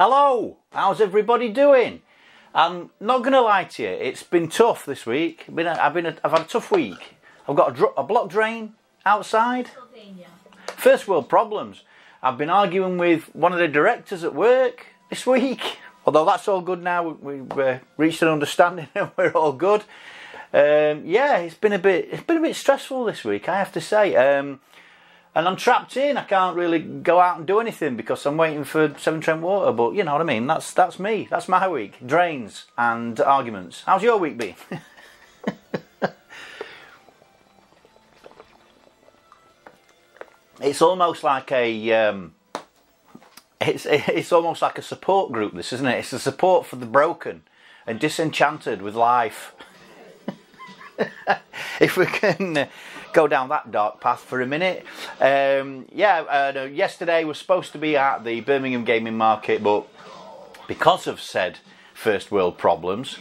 Hello, how's everybody doing? I'm not going to lie to you, it's been tough this week. I've had a tough week. I've got a block drain outside. First world problems. I've been arguing with one of the directors at work this week. Although that's all good now, we've reached an understanding and we're all good. Yeah, it's been a bit stressful this week, I have to say. And I'm trapped in. I can't really go out and do anything because I'm waiting for Severn Trent Water. But you know what I mean. That's me. That's my week. Drains and arguments. How's your week been? It's almost like a it's almost like a support group. This, isn't it? It's a support for the broken and disenchanted with life. If we can go down that dark path for a minute. Yesterday was supposed to be at the Birmingham Gaming Market, but because of said first world problems,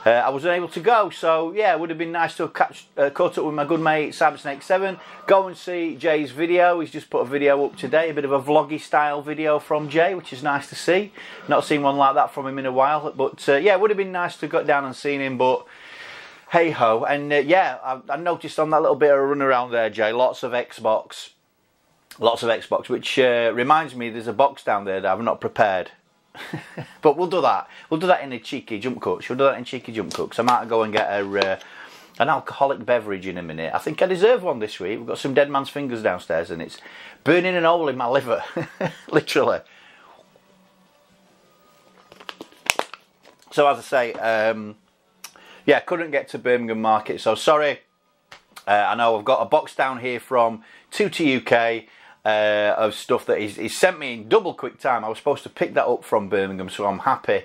I wasn't able to go. So yeah, it would have been nice to have caught up with my good mate CyberSnake7. Go and see Jay's video. He's just put a video up today, a bit of a vloggy style video from Jay, which is nice to see. Not seen one like that from him in a while, but yeah, it would have been nice to go down and seen him, but hey ho. And yeah, I noticed on that little bit of a run around there, Jay, lots of Xbox, which reminds me there's a box down there that I've not prepared. But we'll do that in a cheeky jump cut. We'll do that in cheeky jump cut, because I might go and get an alcoholic beverage in a minute. I think I deserve one this week. We've got some dead man's fingers downstairs and it's burning an hole in my liver. Literally. So as I say, yeah, couldn't get to Birmingham Market, so sorry. I know I've got a box down here from Tutti UK of stuff that he's sent me in double quick time. I was supposed to pick that up from Birmingham, so I'm happy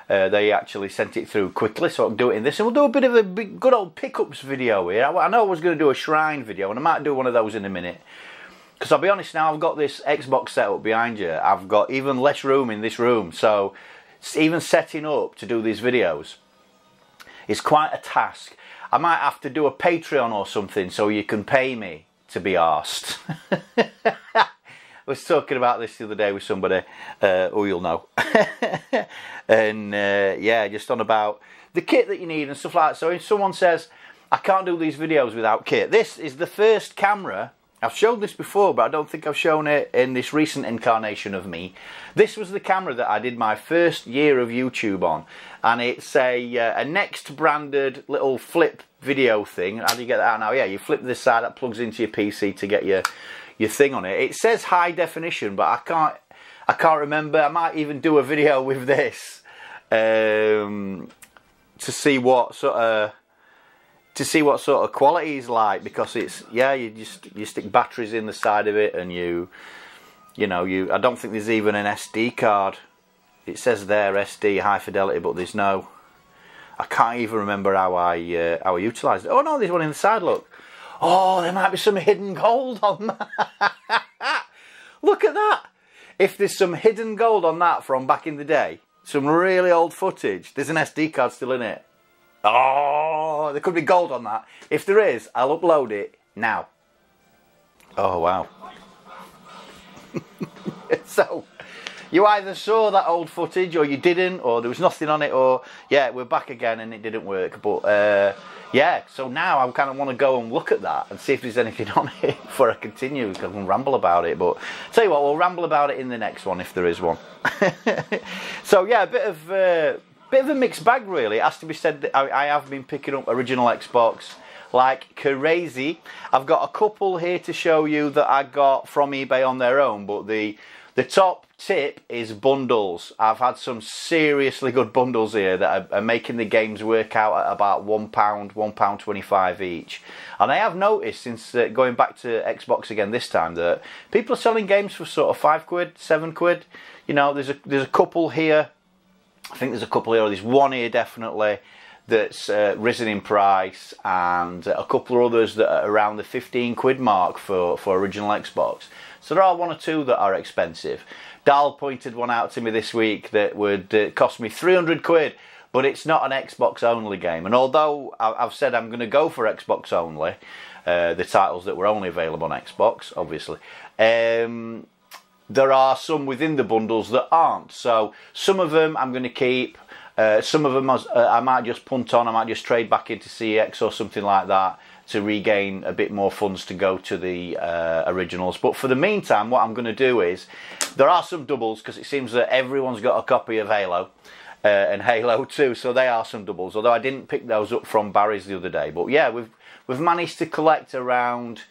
they actually sent it through quickly, so I can do it in this. And we'll do a bit of a good old pickups video here. I know I was going to do a shrine video, and I might do one of those in a minute. Because I'll be honest now, I've got this Xbox set up behind you. I've got even less room in this room, so even setting up to do these videos, it's quite a task. I might have to do a Patreon or something so you can pay me to be arsed. I was talking about this the other day with somebody who you'll know. And yeah, just on about the kit that you need and stuff like that. So if someone says, I can't do these videos without kit. This is the first camera. I've showed this before, but I don't think I've shown it in this recent incarnation of me. This was the camera that I did my first year of YouTube on. And it's a Next branded little flip video thing. How do you get that out now? Yeah, you flip this side, that plugs into your PC to get your thing on it. It says high definition, but I can't remember. I might even do a video with this to see what sort of quality is like, because it's, yeah, you stick batteries in the side of it, and you know, I don't think there's even an SD card. It says there SD high fidelity, but there's no. I can't even remember how I utilised it. Oh no, there's one in the side. Look. Oh, there might be some hidden gold on that. Look at that. If there's some hidden gold on that from back in the day, some really old footage, there's an SD card still in it. Oh, there could be gold on that. If there is, I'll upload it now. Oh, wow. So, you either saw that old footage or you didn't, or there was nothing on it, or, yeah, we're back again and it didn't work. But, yeah, so now I kind of want to go and look at that and see if there's anything on it before I continue. I can ramble about it, but tell you what, we'll ramble about it in the next one if there is one. So, yeah, a bit of a mixed bag, really. It has to be said that I have been picking up original Xbox like crazy. I've got a couple here to show you that I got from eBay on their own, but the top tip is bundles. I've had some seriously good bundles here that are making the games work out at about £1, £1.25 each. And I have noticed since going back to Xbox again this time that people are selling games for sort of £5, £7. You know, there's a couple here. I think there's a couple here, or there's one here definitely that's risen in price, and a couple of others that are around the £15 mark for original Xbox. So there are one or two that are expensive. Dal pointed one out to me this week that would cost me £300, but it's not an Xbox only game. And although I've said I'm going to go for Xbox only, the titles that were only available on Xbox, obviously, there are some within the bundles that aren't. So some of them I'm going to keep. Some of them I might just punt on. I might just trade back into CX or something like that to regain a bit more funds to go to the originals. But for the meantime, what I'm going to do is, there are some doubles, because it seems that everyone's got a copy of Halo and Halo 2, so they are some doubles, although I didn't pick those up from Barry's the other day. But yeah, we've managed to collect around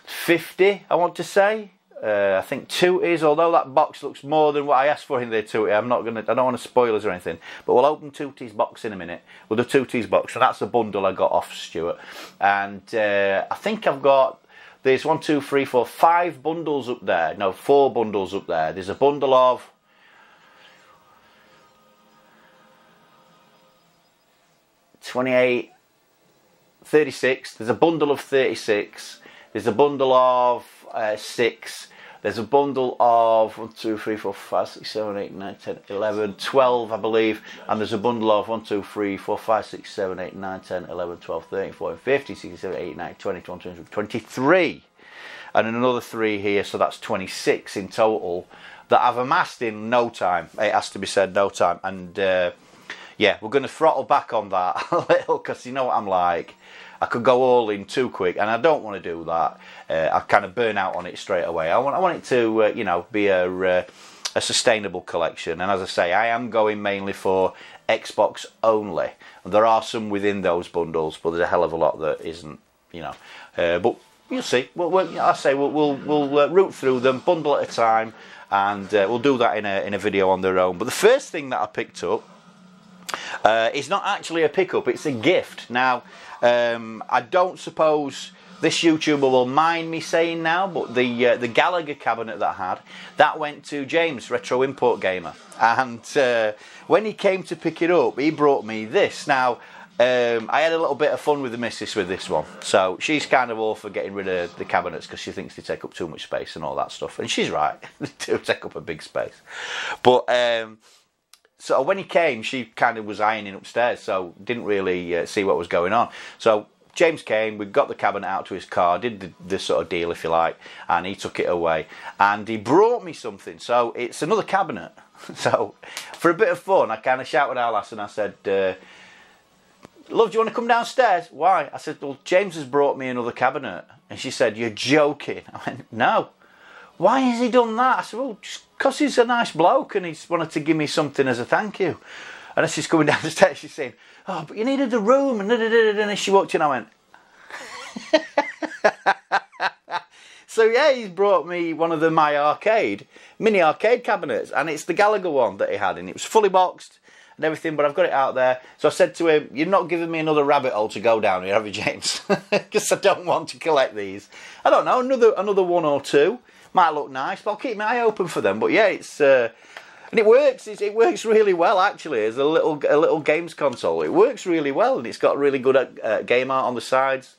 50, I want to say. I think Tooties, although that box looks more than what I asked for in there, Tootie. I don't want to spoilers or anything, but we'll open Tootie's box in a minute. We'll do Tootie's box, and that's the bundle I got off Stuart. And I think I've got, there's 1, 2, 3, 4, 5 bundles up there. No, 4 bundles up there. There's a bundle of 28, 36. There's a bundle of 36. There's a bundle of 6. There's a bundle of 1, 2, 3, 4, 5, 6, 7, 8, 9, 10, 11, 12, I believe. And there's a bundle of 1, 2, 3, 4, 5, 6, 7, 8, 9, 10, 11, 12, 13, 14, 15, 16, 17, 18, 19, 20, 21, 22, 23. And then another 3 here, so that's 26 in total that I've amassed in no time. It has to be said, no time. And yeah, we're going to throttle back on that a little, because you know what I'm like. I could go all in too quick, and I don't want to do that. I kind of burn out on it straight away. I want it to, you know, be a sustainable collection. And as I say, I am going mainly for Xbox only. And there are some within those bundles, but there's a hell of a lot that isn't, you know. But you'll see. We'll root through them, bundle at a time, and we'll do that in a video on their own. But the first thing that I picked up is not actually a pickup; it's a gift. Now, I don't suppose this YouTuber will mind me saying now, but the Gallagher cabinet that I had, that went to James, Retro Import Gamer, and when he came to pick it up, he brought me this. Now, I had a little bit of fun with the missus with this one, so she's kind of all for getting rid of the cabinets because she thinks they take up too much space and all that stuff, and she's right, they do take up a big space. But so when he came, she kind of was ironing upstairs, so didn't really see what was going on. So James came, we got the cabinet out to his car, did the sort of deal, if you like, and he took it away. And he brought me something, so it's another cabinet. So for a bit of fun, I kind of shouted our lass and I said, love, do you want to come downstairs? Why? I said, well, James has brought me another cabinet. And she said, you're joking. I went, no. Why has he done that? I said, well, just because he's a nice bloke and he's wanted to give me something as a thank you. And as she's coming down the stairs, she's saying, oh, but you needed the room. And as she walked in, I went, so yeah, he's brought me one of the My Arcade, mini arcade cabinets. And it's the Gallagher one that he had. And it was fully boxed and everything, but I've got it out there. So I said to him, you're not giving me another rabbit hole to go down here, have you, James? Because I don't want to collect these. I don't know, another 1 or 2. Might look nice, but I'll keep my eye open for them. But yeah, it's and it works. It works really well actually as a little games console. It works really well, and it's got really good game art on the sides.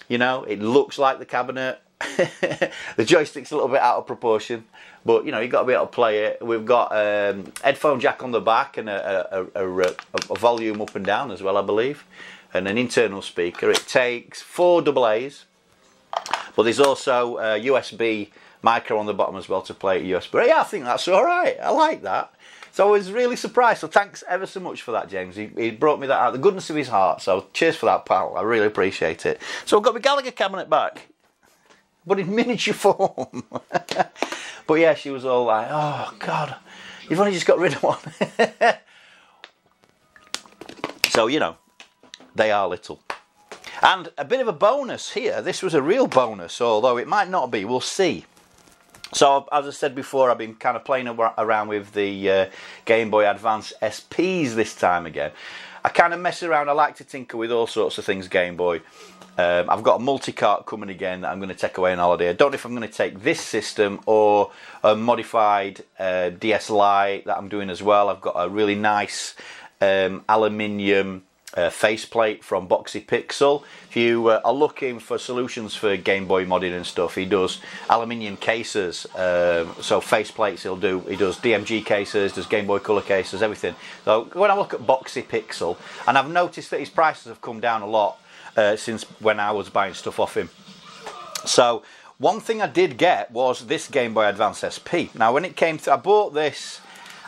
You know, it looks like the cabinet. The joystick's a little bit out of proportion, but you know, you've got to be able to play it. We've got headphone jack on the back and a volume up and down as well, I believe, and an internal speaker. It takes 4 AA's, but there's also a USB micro on the bottom as well to play USB. But yeah, I think that's all right. I like that. So I was really surprised. So thanks ever so much for that, James. He brought me that out of the goodness of his heart. So cheers for that, pal. I really appreciate it. So I've got my Gallagher cabinet back, but in miniature form. But yeah, she was all like, oh God, you've only just got rid of one. So, you know, they are little. And a bit of a bonus here. This was a real bonus, although it might not be. We'll see. So, as I said before, I've been kind of playing around with the Game Boy Advance SPs this time again. I kind of mess around. I like to tinker with all sorts of things Game Boy. I've got a multi-cart coming again that I'm going to take away on holiday. I don't know if I'm going to take this system or a modified DS Lite that I'm doing as well. I've got a really nice aluminium faceplate from Boxy Pixel. If you are looking for solutions for Game Boy modding and stuff, he does aluminium cases, so faceplates he does DMG cases, does Game Boy Color cases, everything. So when I look at Boxy Pixel, and I've noticed that his prices have come down a lot since when I was buying stuff off him. So one thing I did get was this Game Boy Advance SP. Now, when it came to, I bought this,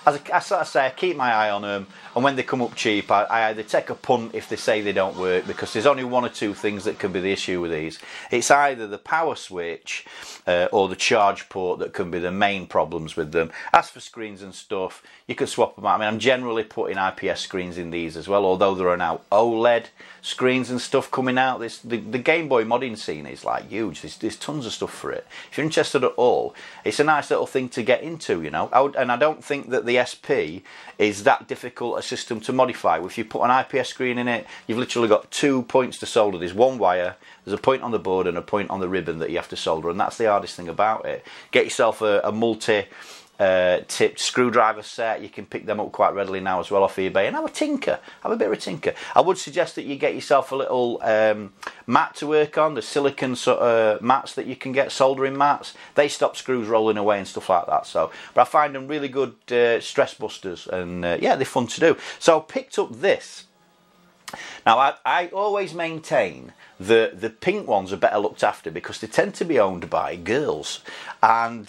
as I sort of say, I keep my eye on them, and when they come up cheap, I either take a punt if they say they don't work, because there's only one or two things that can be the issue with these. It's either the power switch or the charge port that can be the main problems with them. As for screens and stuff, you can swap them out. I mean, I'm generally putting IPS screens in these as well, although there are now OLED screens and stuff coming out. The Game Boy modding scene is like huge. There's tons of stuff for it. If you're interested at all, it's a nice little thing to get into, you know. And I don't think that the SP is that difficult a system to modify. If you put an IPS screen in it, you've literally got 2 points to solder. There's one wire, there's a point on the board and a point on the ribbon that you have to solder, and that's the hardest thing about it. Get yourself a multi tipped screwdriver set. You can pick them up quite readily now as well off eBay, and have a tinker, have a bit of a tinker. I would suggest that you get yourself a little mat to work on, the silicon sort of mats that you can get, soldering mats. They stop screws rolling away and stuff like that. So, but I find them really good stress busters, and yeah, they're fun to do. So I picked up this. Now, I always maintain that the pink ones are better looked after because they tend to be owned by girls, and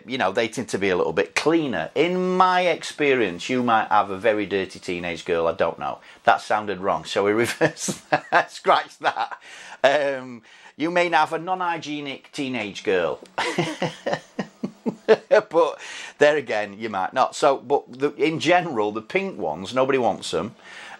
you know, they tend to be a little bit cleaner. In my experience, you might have a very dirty teenage girl. I don't know. That sounded wrong. Shall we reverse that? Scratch that. You may have a non-hygienic teenage girl. But there again, you might not. So, but in general, the pink ones, nobody wants them.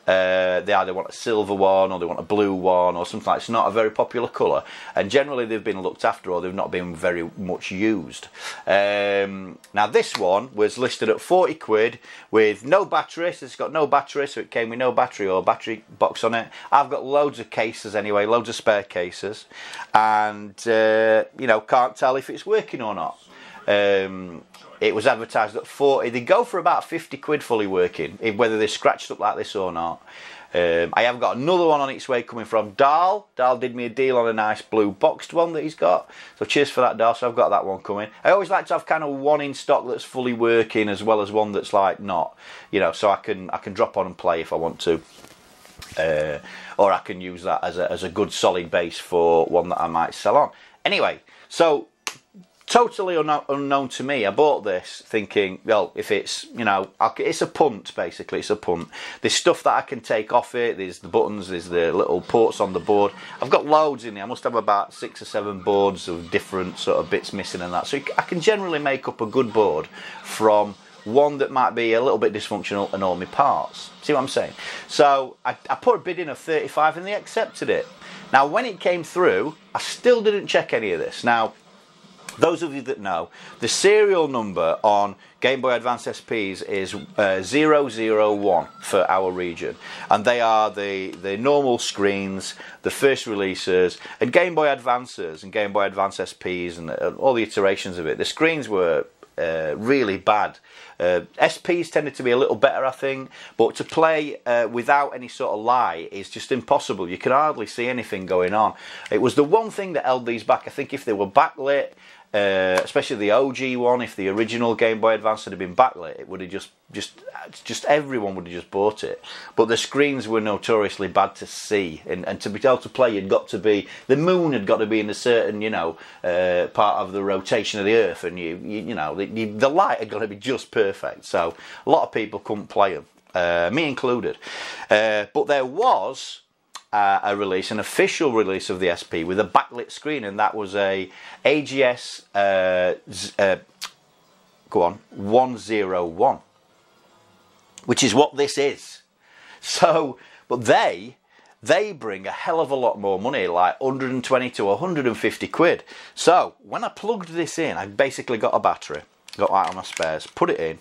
They either want a silver one or they want a blue one or something like that. It's not a very popular colour, and generally they've been looked after or they've not been very much used. Now this one was listed at 40 quid with no battery, so it's got no battery, so it came with no battery or battery box on it. I've got loads of cases anyway, loads of spare cases, and you know, can't tell if it's working or not. It was advertised at 40. They go for about 50 quid fully working, whether they're scratched up like this or not. I have got another one on its way coming from Dahl. Dahl did me a deal on a nice blue boxed one that he's got. So cheers for that, Dahl. So I've got that one coming. I always like to have kind of one in stock that's fully working as well as one that's like not, you know, so I can drop on and play if I want to. Or I can use that as a good solid base for one that I might sell on. Anyway, so totally unknown to me, I bought this thinking, well, if it's, you know, it's a punt, basically, it's a punt. There's stuff that I can take off it, there's the buttons, there's the little ports on the board. I've got loads in there, I must have about 6 or 7 boards of different sort of bits missing and that. So I can generally make up a good board from one that might be a little bit dysfunctional and all my parts. See what I'm saying? So I put a bid in of 35 and they accepted it. Now, when it came through, I still didn't check any of this. Now, those of you that know, the serial number on Game Boy Advance SPs is 001 for our region, and they are the normal screens, the first releases, and Game Boy Advances and Game Boy Advance SPs and all the iterations of it. The screens were really bad. SPs tended to be a little better, I think, but to play without any sort of light is just impossible. You can hardly see anything going on. It was the one thing that held these back. I think if they were backlit, especially the OG one, if the original Game Boy Advance had been backlit, it would have just everyone would have just bought it. But the screens were notoriously bad to see, and to be able to play, you'd got to be, the moon had got to be in a certain, you know, part of the rotation of the Earth, and you know, the light had got to be just perfect. So a lot of people couldn't play them, me included. But there was a release, an official release of the SP with a backlit screen, and that was a AGS 101, which is what this is. So, but they bring a hell of a lot more money, like 120 to 150 quid. So when I plugged this in, I basically got a battery, got that on my spares, put it in,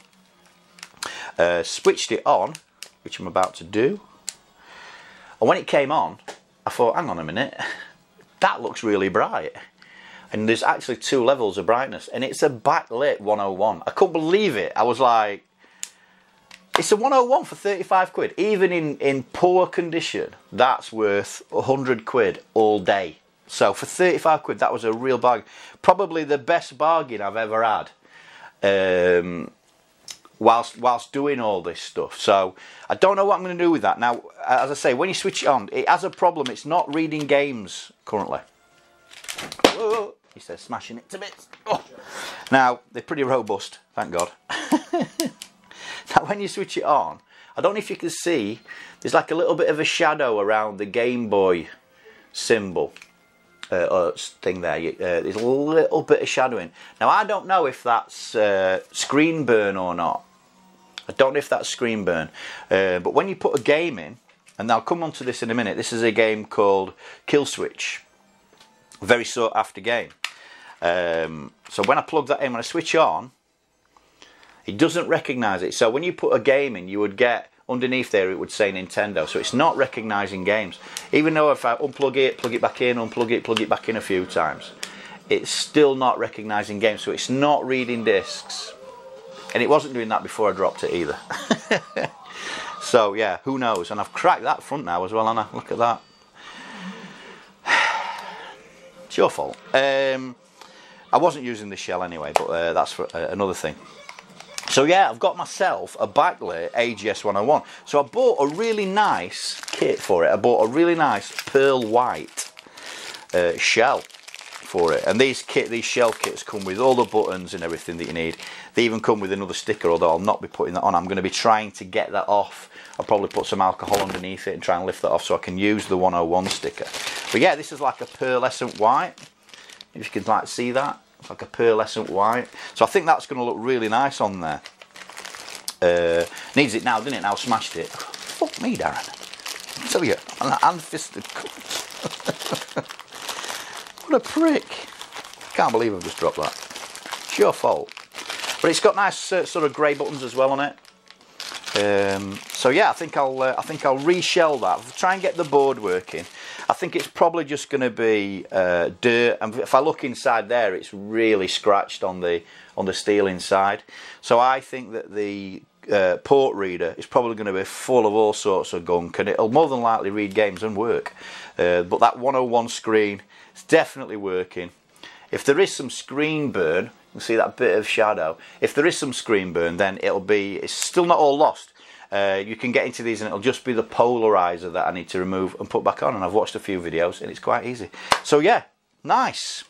switched it on, which I'm about to do. And when it came on, I thought, hang on a minute, that looks really bright. And there's actually 2 levels of brightness, and it's a backlit 101. I couldn't believe it. I was like, it's a 101 for 35 quid. Even in poor condition, that's worth 100 quid all day. So for 35 quid, that was a real bargain. Probably the best bargain I've ever had. Whilst doing all this stuff. So I don't know what I'm going to do with that. Now, as I say, when you switch it on, it has a problem. It's not reading games currently. Whoa, you instead of smashing it to bits. Oh. Now, they're pretty robust, thank God. Now, when you switch it on, I don't know if you can see, there's like a little bit of a shadow around the Game Boy symbol. Thing there. There's a little bit of shadowing. Now, I don't know if that's screen burn or not. I don't know if that's screen burn. But when you put a game in, and I'll come on to this in a minute, this is a game called Kill Switch. A very sought after game. So when I plug that in, when I switch on, it doesn't recognise it. So when you put a game in, you would get, underneath there it would say Nintendo. So it's not recognising games. Even though if I unplug it, plug it back in, unplug it, plug it back in a few times, it's still not recognising games. So it's not reading discs. And it wasn't doing that before I dropped it either. So yeah, who knows? And I've cracked that front now as well, Anna. Look at that. It's your fault. I wasn't using the shell anyway, but that's for another thing. So yeah, I've got myself a backlit AGS 101. So I bought a really nice kit for it. I bought a really nice pearl white shell for it. And these shell kits come with all the buttons and everything that you need. They even come with another sticker, although I'll not be putting that on. I'm going to be trying to get that off. I'll probably put some alcohol underneath it and try and lift that off so I can use the 101 sticker. But yeah, this is like a pearlescent white. If you can like see that. It's like a pearlescent white. So I think that's going to look really nice on there. Needs it now, didn't it? Now smashed it. Fuck me, Darren. I tell you, I'm an hand-fisted cunt. What a prick. Can't believe I've just dropped that. It's your fault. But it's got nice sort of grey buttons as well on it. So yeah, I think I'll reshell that. I'll try and get the board working. I think it's probably just going to be dirt. And if I look inside there, it's really scratched on the steel inside. So I think that the port reader is probably going to be full of all sorts of gunk, and it'll more than likely read games and work. But that 101 screen is definitely working. If there is some screen burn, you can see that bit of shadow. If there is some screen burn, then it's still not all lost. You can get into these and it'll just be the polarizer that I need to remove and put back on. And I've watched a few videos and it's quite easy. So yeah, nice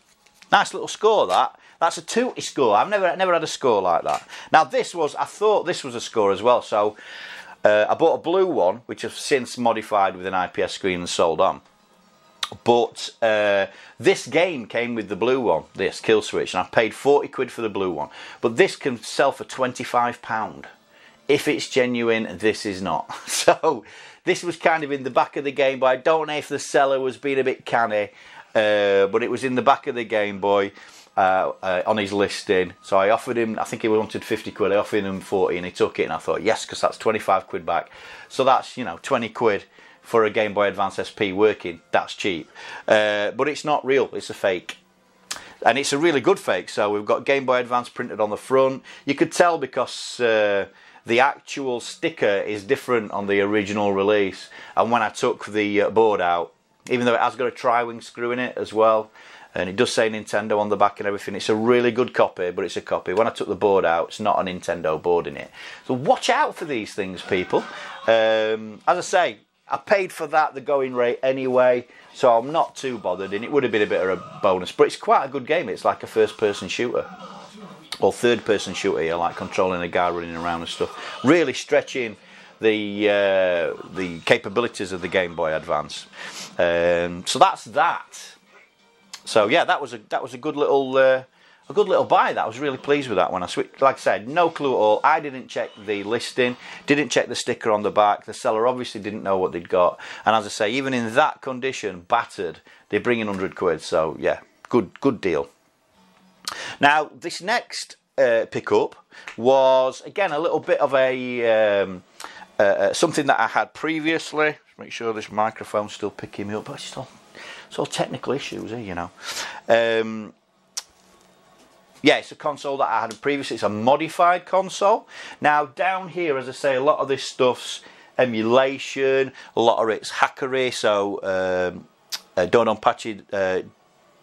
little score that. That's a 2 score. I've never had a score like that. Now I thought this was a score as well. So I bought a blue one, which I've since modified with an IPS screen and sold on. But this game came with the blue one, this Kill Switch, and I paid 40 quid for the blue one. But this can sell for £25. If it's genuine, this is not. So this was kind of in the back of the Game Boy. I don't know if the seller was being a bit canny, but it was in the back of the Game Boy on his listing. So I offered him, I think he wanted 50 quid, I offered him 40 and he took it, and I thought, yes, because that's 25 quid back. So that's, 20 quid for a Game Boy Advance SP working. That's cheap. But it's not real, it's a fake. And it's a really good fake. So we've got Game Boy Advance printed on the front. You could tell because the actual sticker is different on the original release. And when I took the board out, even though it has got a tri-wing screw in it as well, and it does say Nintendo on the back and everything, it's a really good copy, but it's a copy. When I took the board out, it's not a Nintendo board in it. So watch out for these things, people. As I say, I paid for that, the going rate anyway, so I'm not too bothered, and it would have been a bit of a bonus. But it's quite a good game. It's like a first-person shooter. Or third-person shooter, you like controlling a guy running around and stuff. Really stretching the capabilities of the Game Boy Advance. So that's that. So yeah, that was a good little buy. That I was really pleased with that one. I switched, like I said, no clue at all. I didn't check the listing, didn't check the sticker on the back. The seller obviously didn't know what they'd got. And as I say, even in that condition, battered, they bring in 100 quid. So yeah, good deal. Now, this next pickup was, again, a little bit of a something that I had previously. Just make sure this microphone's still picking me up. But it's all technical issues here, Yeah, it's a console that I had previously. It's a modified console. Now, down here, as I say, a lot of this stuff's emulation. A lot of it's hackery. So, Donpachi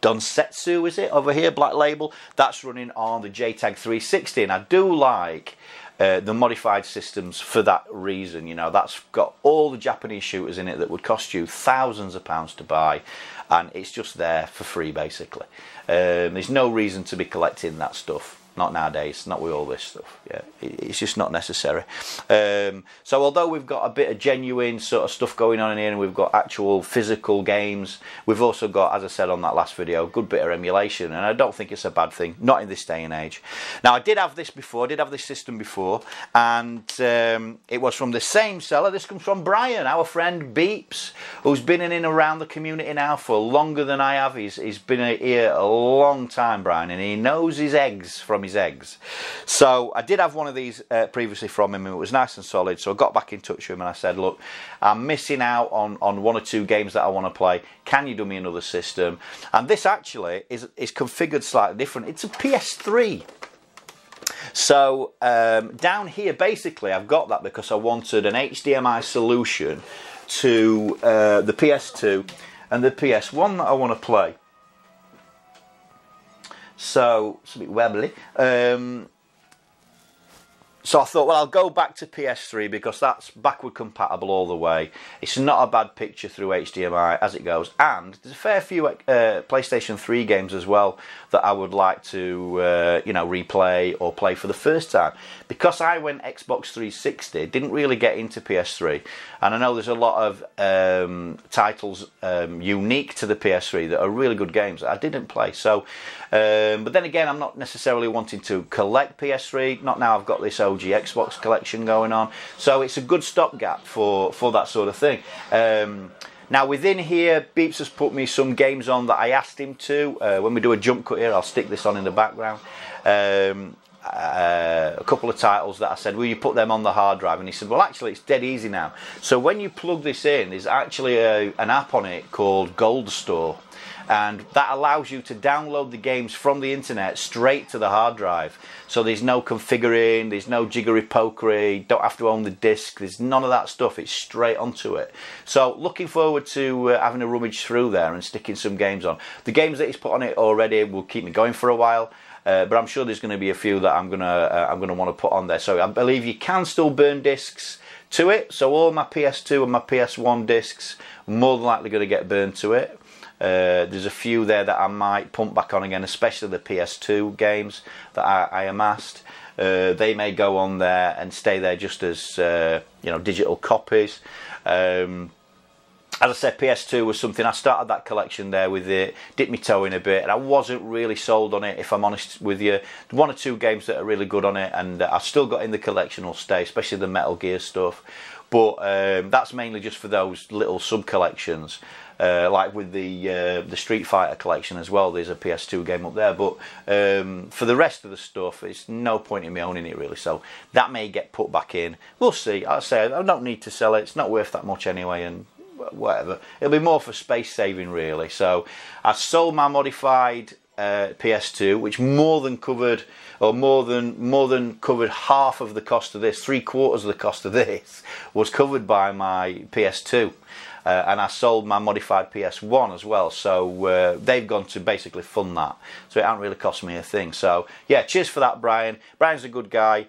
Donsetsu, is it, over here, Black Label, that's running on the JTAG 360, and I do like the modified systems for that reason. You know, that's got all the Japanese shooters in it that would cost you thousands of pounds to buy, and it's just there for free basically. There's no reason to be collecting that stuff. Not nowadays, not with all this stuff. Yeah, it's just not necessary. So although we've got a bit of genuine sort of stuff going on in here, and we've got actual physical games, we've also got, as I said on that last video, a good bit of emulation, and I don't think it's a bad thing, not in this day and age. Now, I did have this before, I did have this system before, and it was from the same seller. This comes from Brian, our friend Beeps, who's been in and around the community now for longer than I have. He's been here a long time, Brian, and he knows his eggs from his eggs. So I did have one of these previously from him, and it was nice and solid. So I got back in touch with him and I said, look, I'm missing out on one or two games that I want to play. Can you do me another system? And this actually is configured slightly different. It's a PS3. So down here, basically, I've got that because I wanted an HDMI solution to the PS2 and the PS1 that I want to play. So it's a bit wobbly. So I thought, well, I'll go back to PS3 because that's backward compatible all the way. It's not a bad picture through HDMI as it goes, and there's a fair few PlayStation 3 games as well that I would like to, you know, replay or play for the first time. Because I went Xbox 360, didn't really get into PS3, and I know there's a lot of titles unique to the PS3 that are really good games that I didn't play. So, but then again, I'm not necessarily wanting to collect PS3. Not now I've got this OG Xbox collection going on, so it's a good stopgap for that sort of thing. Now within here, Beeps has put me some games on that I asked him to. When we do a jump cut here, I'll stick this on in the background. A couple of titles that I said, will you put them on the hard drive? And he said, well, actually it's dead easy now. So when you plug this in, there's actually an app on it called Gold Store, and that allows you to download the games from the internet straight to the hard drive. So there's no configuring, there's no jiggery pokery, don't have to own the disc, there's none of that stuff, it's straight onto it. So looking forward to having a rummage through there and sticking some games on. The games that he's put on it already will keep me going for a while. But I'm sure there's going to be a few that I'm gonna want to put on there. So I believe you can still burn discs to it. So all my PS2 and my PS1 discs are more than likely going to get burned to it. There's a few there that I might pump back on again, especially the PS2 games that I amassed. They may go on there and stay there just as you know, digital copies. As I said, PS2 was something, I started that collection there with it, dipped my toe in a bit, and I wasn't really sold on it, if I'm honest with you. One or two games that are really good on it, and I've still got in the collection will stay, especially the Metal Gear stuff. But that's mainly just for those little sub-collections. Like with the Street Fighter collection as well, there's a PS2 game up there. But for the rest of the stuff, it's no point in me owning it really. So that may get put back in. We'll see. I'll say I don't need to sell it. It's not worth that much anyway, and whatever. It'll be more for space saving really. So I sold my modified PS2, which more than covered, or more than covered half of the cost of this. 3/4 of the cost of this was covered by my PS2. And I sold my modified PS1 as well, so they've gone to basically fund that, so it hasn't really cost me a thing. So yeah, cheers for that, Brian. Brian's a good guy.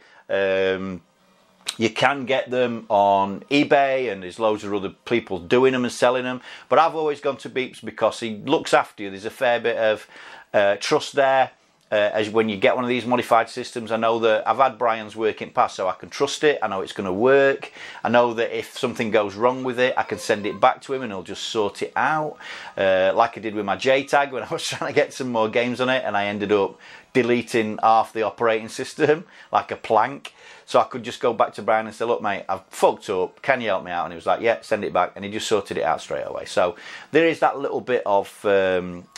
You can get them on eBay, and there's loads of other people doing them and selling them, but I've always gone to Beeps because he looks after you. There's a fair bit of trust there. As when you get one of these modified systems, I know that I've had Brian's work in the past, so I can trust it. I know it's going to work. I know that if something goes wrong with it, I can send it back to him and he'll just sort it out. Like I did with my JTAG when I was trying to get some more games on it, and I ended up deleting half the operating system like a plank. So I could just go back to Brian and say, look mate, I've fucked up, can you help me out? And he was like, yeah, send it back, and he just sorted it out straight away. So there is that little bit of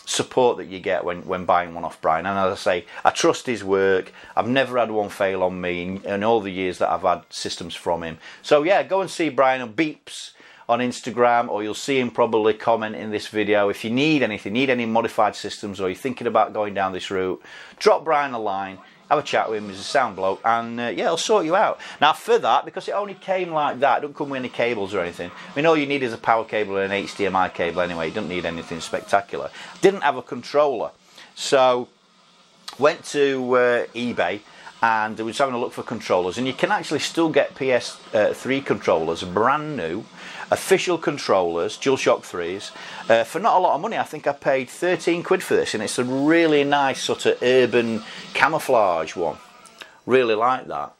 support that you get when buying one off Brian. And as I say, I trust his work. I've never had one fail on me in all the years that I've had systems from him. So yeah, go and see Brian on Beeps on Instagram, or you'll see him probably comment in this video. If you need anything, need any modified systems, or you're thinking about going down this route, drop Brian a line, have a chat with him. He's a sound bloke, and yeah, he'll sort you out. Now for that, because it only came like that, it don't come with any cables or anything. I mean, all you need is a power cable and an HDMI cable anyway. You don't need anything spectacular. Didn't have a controller, so went to eBay and I was having a look for controllers, and you can actually still get PS3 controllers, brand new, official controllers, DualShock 3s, for not a lot of money. I think I paid 13 quid for this, and it's a really nice sort of urban camouflage one. Really like that.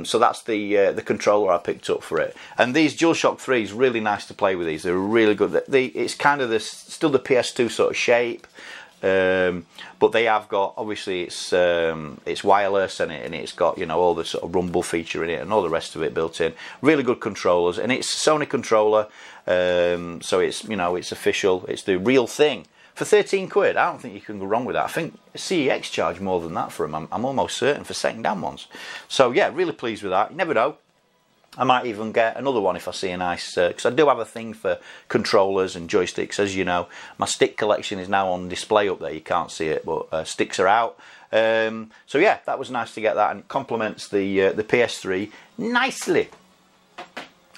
So that's the controller I picked up for it. And these DualShock 3s, really nice to play with these. They're really good. It's kind of still the PS2 sort of shape. But they have got, obviously it's wireless, and it's got, you know, all the sort of rumble feature in it and all the rest of it built in. Really good controllers, and it's a Sony controller, so it's, you know, it's official, it's the real thing. For 13 quid, I don't think you can go wrong with that. I think CEX charge more than that for them, I'm almost certain, for second-hand ones. So yeah, really pleased with that. You never know, I might even get another one if I see a nice, because I do have a thing for controllers and joysticks, as you know. My stick collection is now on display up there, you can't see it, but sticks are out. So yeah, that was nice to get that, and it complements the PS3 nicely.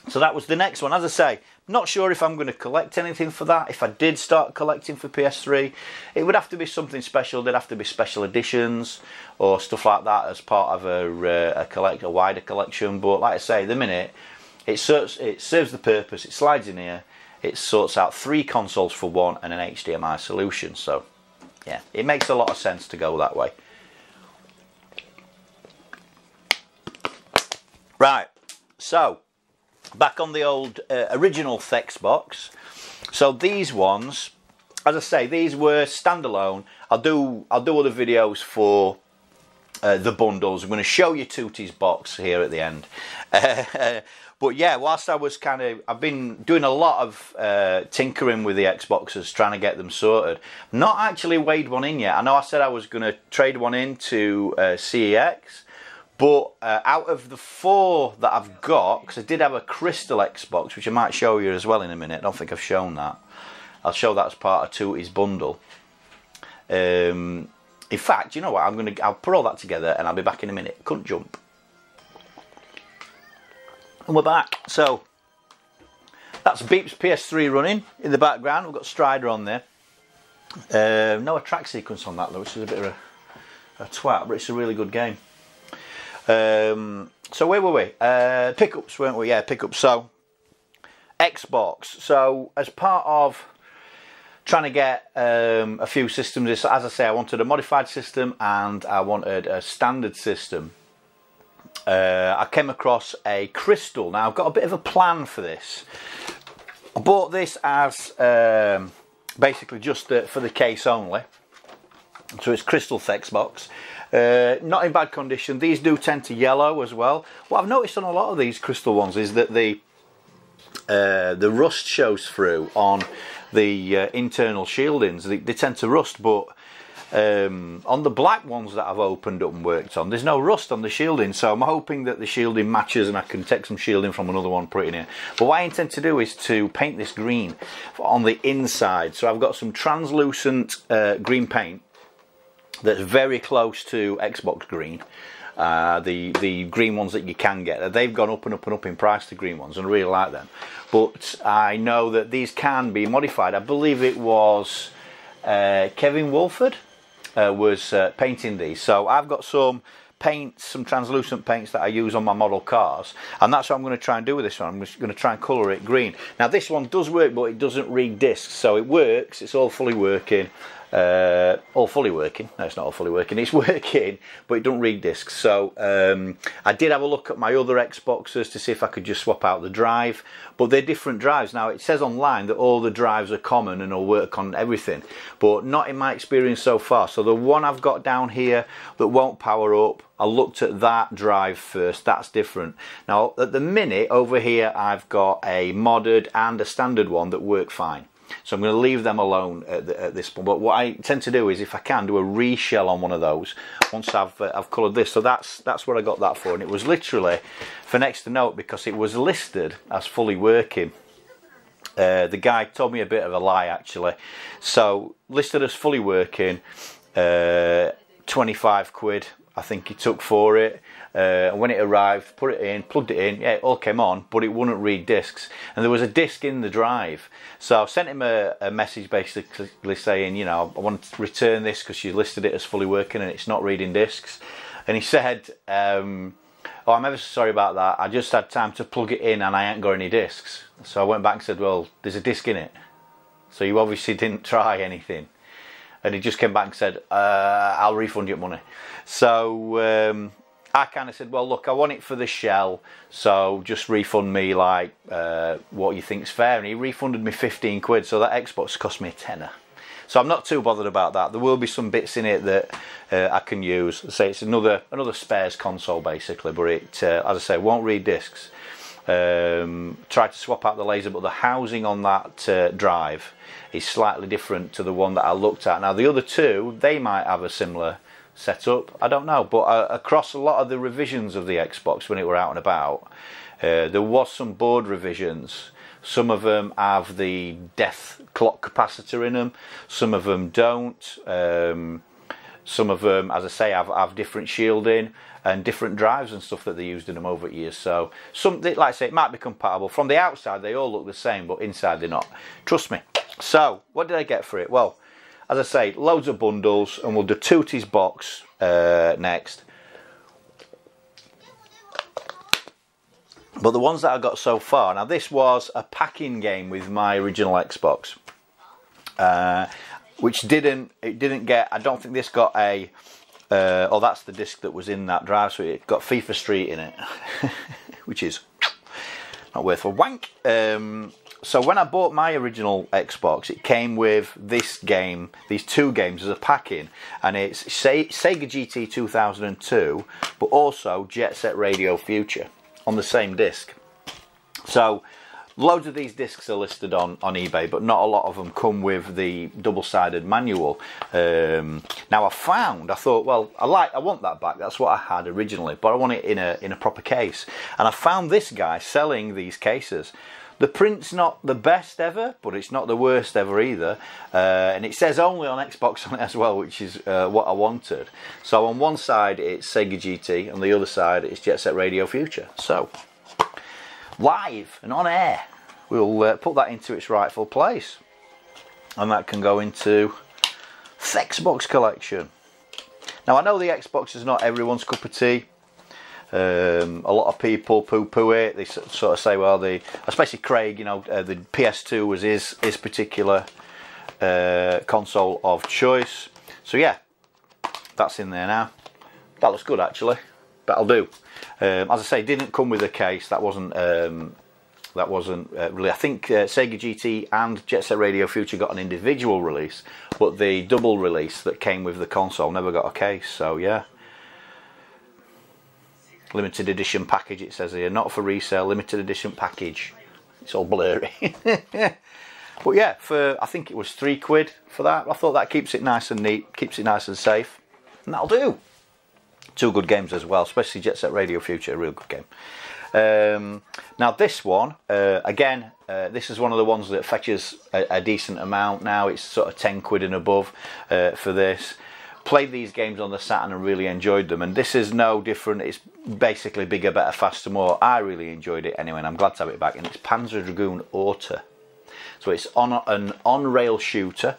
So that was the next one. As I say, not sure if I'm going to collect anything for that. If I did start collecting for PS3, it would have to be something special. There'd have to be special editions or stuff like that as part of a wider collection. But like I say, the minute it serves the purpose, it slides in here, it sorts out 3 consoles for one and an HDMI solution. So yeah, it makes a lot of sense to go that way. Right, so back on the old original Thex box. So these ones, as I say, these were standalone. I'll do other videos for the bundles. I'm going to show you Tootie's box here at the end. But yeah, whilst I've been doing a lot of tinkering with the Xboxes, trying to get them sorted. Not actually weighed one in yet. I know I said I was going to trade one in to CEX. But out of the 4 that I've got, because I did have a Crystal Xbox, which I might show you as well in a minute. I don't think I've shown that. I'll show that as part of Tootie's bundle. In fact, you know what? I'll put all that together and I'll be back in a minute. Couldn't jump. And we're back. So that's Beep's PS3 running in the background. We've got Strider on there. No track sequence on that though, which is a bit of a twat, but it's a really good game. So where were we? Pickups, weren't we? Yeah, pickups. So Xbox. So as part of trying to get a few systems, as I say, I wanted a modified system and I wanted a standard system. I came across a Crystal. Now I've got a bit of a plan for this. I bought this as basically just for the case only. So it's Crystal Thex box. Not in bad condition. These do tend to yellow as well. What I've noticed on a lot of these Crystal ones is that the rust shows through on the internal shieldings. They tend to rust, but on the black ones that I've opened up and worked on, there's no rust on the shielding. So I'm hoping that the shielding matches and I can take some shielding from another one, put it in here. But what I intend to do is to paint this green on the inside. So I've got some translucent green paint that's very close to Xbox green. The green ones that you can get, they've gone up and up and up in price, the green ones, and I really like them. But I know that these can be modified. I believe it was Kevin Wolford was painting these. So I've got some paints, some translucent paints that I use on my model cars, and that's what I'm going to try and do with this one. I'm just going to try and colour it green. Now this one does work, but it doesn't read discs, so it works, it's all fully working. All fully working. No, it's not all fully working. It's working, but it don't read discs. So I did have a look at my other Xboxes to see if I could just swap out the drive, but they're different drives. Now it says online that all the drives are common and will work on everything, but not in my experience so far. So the one I've got down here that won't power up, I looked at that drive first. That's different. Now at the minute over here I've got a modded and a standard one that work fine. So I'm going to leave them alone at this point. But what I tend to do is, if I can, do a reshell on one of those once I've coloured this. So that's what I got that for, and it was literally for next to note because it was listed as fully working. The guy told me a bit of a lie actually. So listed as fully working, 25 quid I think he took for it. When it arrived, put it in, plugged it in, yeah, it all came on, but it wouldn't read discs. And there was a disc in the drive. So I sent him a message basically saying, you know, I want to return this because you listed it as fully working and it's not reading discs. And he said, oh, I'm ever so sorry about that. I just had time to plug it in and I ain't got any discs. So I went back and said, well, there's a disc in it. So you obviously didn't try anything. And he just came back and said, I'll refund your money. So I kind of said, well, look, I want it for the shell, so just refund me like what you think's fair. And he refunded me 15 quid, so that Xbox cost me a tenner. So I'm not too bothered about that. There will be some bits in it that I can use. Say it's another spares console basically, but it, as I say, won't read discs. Tried to swap out the laser, but the housing on that drive is slightly different to the one that I looked at. Now the other two, they might have a similar setup, I don't know, but across a lot of the revisions of the Xbox when it were out and about, there was some board revisions. Some of them have the death clock capacitor in them, some of them don't. Some of them, as I say, have different shielding and different drives and stuff that they used in them over the years. So some, like I say, it might be compatible. From the outside they all look the same, but inside they're not, trust me. So what did I get for it? Well, as I say, loads of bundles, and we'll do Tooties box next. But the ones that I got so far, now this was a packing game with my original Xbox, which didn't get, I don't think this got a, oh, that's the disc that was in that drive, so it got FIFA Street in it, which is not worth a wank. So when I bought my original Xbox, it came with this game, these two games as a pack-in, and it's Sega GT 2002, but also Jet Set Radio Future on the same disc. So loads of these discs are listed on eBay, but not a lot of them come with the double-sided manual. Now I thought, well, I want that back. That's what I had originally, but I want it in a proper case. And I found this guy selling these cases. The print's not the best ever, but it's not the worst ever either. And it says only on Xbox on it as well, which is what I wanted. So on one side it's Sega GT, on the other side it's Jet Set Radio Future. So, live and on air, we'll put that into its rightful place. And that can go into the Xbox collection. Now I know the Xbox is not everyone's cup of tea. A lot of people poo-poo it. They sort of say, well, especially Craig, you know, the PS2 was his particular console of choice. So yeah, that's in there now. That looks good actually. That'll do. As I say, didn't come with a case. That wasn't really. I think Sega GT and Jet Set Radio Future got an individual release, but the double release that came with the console never got a case. So yeah. Limited edition package, it says here, not for resale, limited edition package. It's all blurry. But yeah, I think it was £3 for that. I thought that keeps it nice and neat, keeps it nice and safe, and that'll do. Two good games as well, especially Jet Set Radio Future, a real good game. Now this one, again, this is one of the ones that fetches a decent amount now. It's sort of £10 and above for this. Played these games on the Saturn and really enjoyed them, and this is no different. It's basically bigger, better, faster, more. I really enjoyed it anyway, and I'm glad to have it back. And it's Panzer Dragoon Auto, so it's on an on-rail shooter.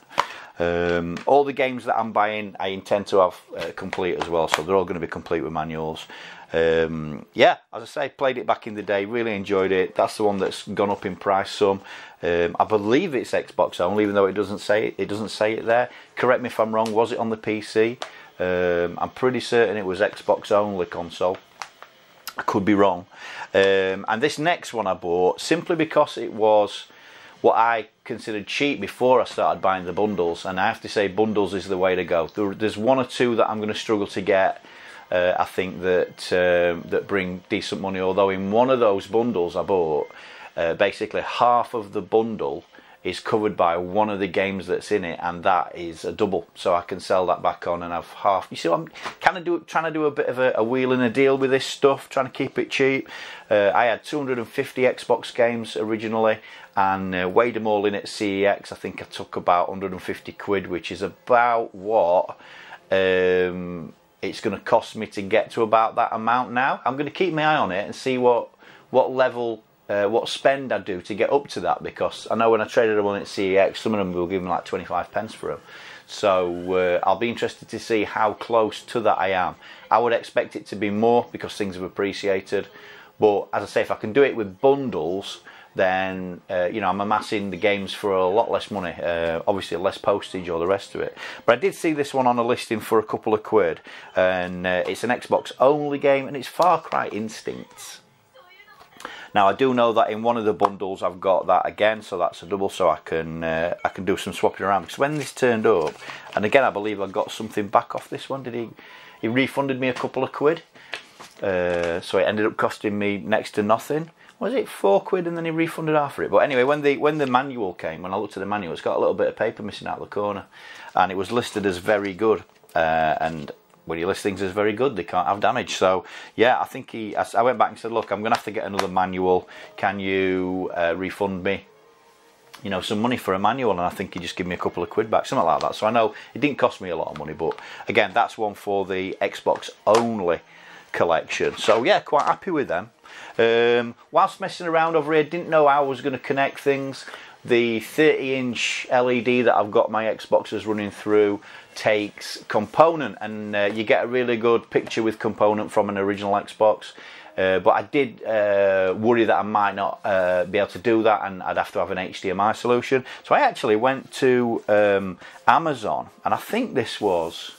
All the games that I'm buying, I intend to have complete as well, so they're all going to be complete with manuals. Yeah, as I say, played it back in the day, really enjoyed it. That's the one that's gone up in price some. I believe it's Xbox only, even though it doesn't say it. It doesn't say it there. Correct me if I'm wrong. Was it on the PC? I'm pretty certain it was Xbox only console. I could be wrong. And this next one I bought simply because it was what I considered cheap before I started buying the bundles, and I have to say bundles is the way to go. There's one or two that I'm going to struggle to get. I think that bring decent money, although in one of those bundles I bought, basically half of the bundle is covered by one of the games that's in it, and that is a double, so I can sell that back on and have half. You see, I'm kind of trying to do a bit of a wheel and a deal with this stuff, trying to keep it cheap. I had 250 Xbox games originally, and weighed them all in at CEX. I think I took about 150 quid, which is about what it's going to cost me to get to about that amount now. I'm going to keep my eye on it and see what level, what spend I do to get up to that, because I know when I traded them on at CEX, some of them will give me like 25 pence for them. So I'll be interested to see how close to that I am. I would expect it to be more because things have appreciated. But as I say, if I can do it with bundles, then you know, I'm amassing the games for a lot less money, obviously less postage or the rest of it. But I did see this one on a listing for a couple of quid, and it's an Xbox only game, and it's Far Cry Instincts. Now I do know that in one of the bundles I've got that again, so that's a double, so I can do some swapping around. Because when this turned up, and again I believe I got something back off this one. Did he refunded me a couple of quid, so it ended up costing me next to nothing. Was it 4 quid and then he refunded half for it? But anyway, when the manual came, when I looked at the manual, it's got a little bit of paper missing out of the corner, and it was listed as very good. And when you list things as very good, they can't have damage. So yeah, I think I went back and said, look, I'm going to have to get another manual. Can you refund me, you know, some money for a manual? And I think he just gave me a couple of quid back, something like that. So I know it didn't cost me a lot of money, but again, that's one for the Xbox only collection. So yeah, quite happy with them. Whilst messing around over here, didn't know how I was going to connect things. The 30-inch LED that I've got my Xboxes running through takes component, and you get a really good picture with component from an original Xbox. But I did worry that I might not be able to do that, and I'd have to have an HDMI solution. So I actually went to Amazon, and I think this was,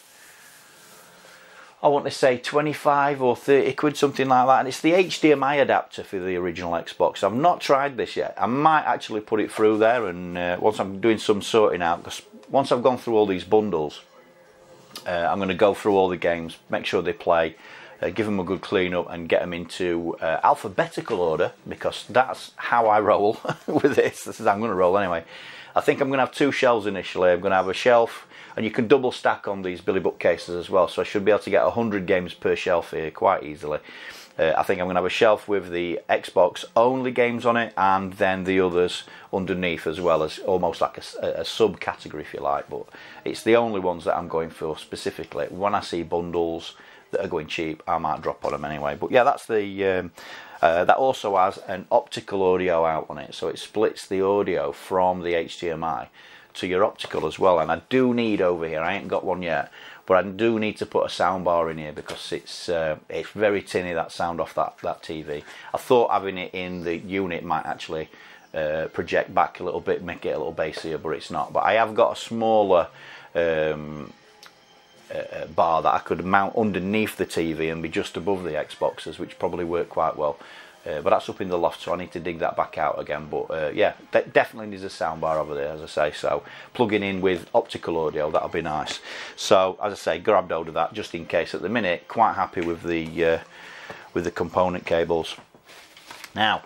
I want to say 25 or 30 quid, something like that. And it's the HDMI adapter for the original Xbox. I've not tried this yet. I might actually put it through there, and once I'm doing some sorting out, because once I've gone through all these bundles, I'm going to go through all the games, make sure they play, give them a good clean up, and get them into alphabetical order, because that's how I roll with this. This is how I'm going to roll anyway. I think I'm going to have 2 shelves initially. I'm going to have a shelf, and you can double stack on these Billy bookcases as well, so I should be able to get 100 games per shelf here quite easily. I think I'm going to have a shelf with the Xbox only games on it, and then the others underneath, as well as almost like a subcategory, if you like. But it's the only ones that I'm going for specifically. When I see bundles that are going cheap, I might drop on them anyway. But yeah, that's the that also has an optical audio out on it, so it splits the audio from the HDMI to your optical as well. And I do need over here, I ain't got one yet, but I do need to put a soundbar in here, because it's very tinny, that sound off that TV. I thought having it in the unit might actually project back a little bit, make it a little bassier, but it's not. But I have got a smaller bar that I could mount underneath the TV and be just above the Xboxes, which probably work quite well. But that's up in the loft, so I need to dig that back out again. But yeah, definitely needs a soundbar over there, as I say. So plugging in with optical audio, that'll be nice. So as I say, grabbed hold of that just in case. At the minute, quite happy with the component cables. Now,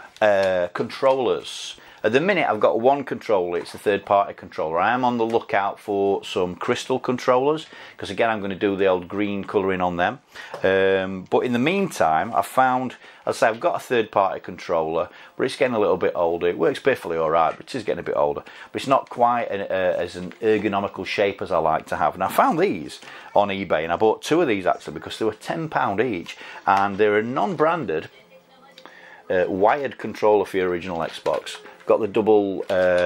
controllers. At the minute, I've got one controller. It's a third-party controller. I am on the lookout for some crystal controllers, because again, I'm going to do the old green colouring on them. But in the meantime, I've found, as I say, I've got a third-party controller, but it's getting a little bit older. It works perfectly all right, but it is getting a bit older. But it's not quite as an ergonomical shape as I like to have. And I found these on eBay, and I bought 2 of these actually, because they were £10 each, and they're a non-branded wired controller for your original Xbox. Got the double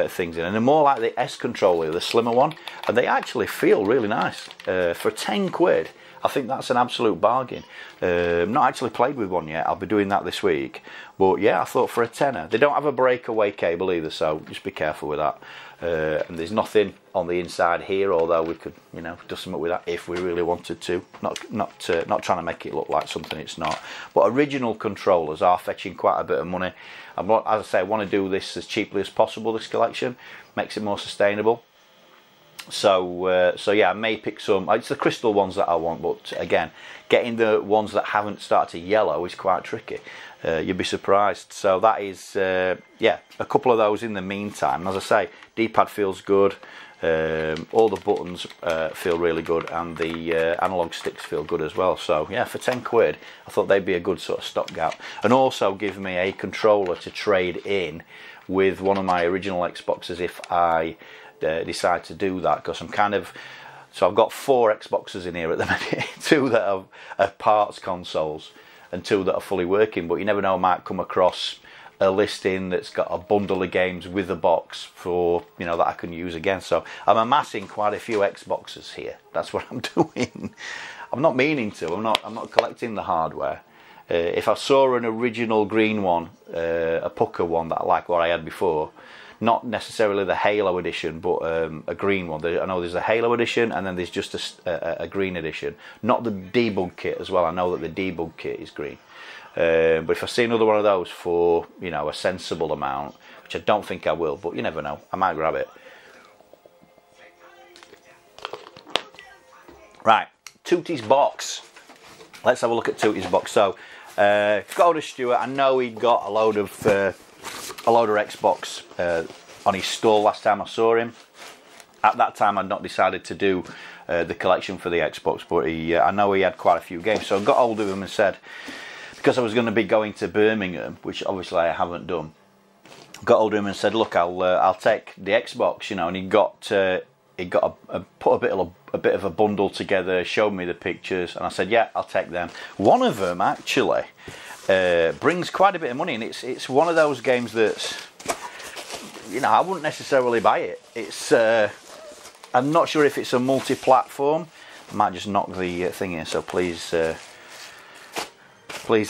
things in, and they're more like the S controller, the slimmer one, and they actually feel really nice. For 10 quid, I think that's an absolute bargain. Not actually played with one yet. I'll be doing that this week. But yeah, I thought for a tenner. They don't have a breakaway cable either, so just be careful with that. And there's nothing on the inside here, although we could, you know, do something with that if we really wanted to. Not trying to make it look like something it's not. But original controllers are fetching quite a bit of money. As I say, I want to do this as cheaply as possible. This collection makes it more sustainable. So yeah, I may pick some. It's the crystal ones that I want, but again, getting the ones that haven't started to yellow is quite tricky. You'd be surprised. So that is yeah, a couple of those in the meantime. As I say, D-pad feels good. All the buttons feel really good, and the analog sticks feel good as well. So yeah, for 10 quid, I thought they'd be a good sort of stopgap, and also give me a controller to trade in with one of my original Xboxes if I decide to do that, because I'm kind of, so I've got 4 Xboxes in here at the minute, 2 that are parts consoles and 2 that are fully working, but you never know, I might come across a listing that's got a bundle of games with a box for, you know, that I can use again. So I'm amassing quite a few Xboxes here. That's what I'm doing. I'm not meaning to. I'm not collecting the hardware. If I saw an original green one, a pucker one that I like what I had before, not necessarily the Halo edition, but a green one. I know there's a Halo edition and then there's just a green edition. Not the debug kit as well. I know that the debug kit is green. But if I see another one of those for, you know, a sensible amount, which I don't think I will, but you never know, I might grab it. Right, Tootie's box. Let's have a look at Tootie's box. So, got hold of Stuart. I know he'd got a load of Xbox on his stall last time I saw him. At that time, I'd not decided to do the collection for the Xbox, but I know he had quite a few games. So I got hold of him and said, because I was going to be going to Birmingham, which obviously I haven't done, got hold of him and said, look, I'll take the Xbox, you know. And he got put a bit of a bundle together, showed me the pictures, and I said, yeah, I'll take them. One of them actually brings quite a bit of money, and it's one of those games that's, you know, I wouldn't necessarily buy it. It's I'm not sure if it's a multi-platform. I might just knock the thing in, so please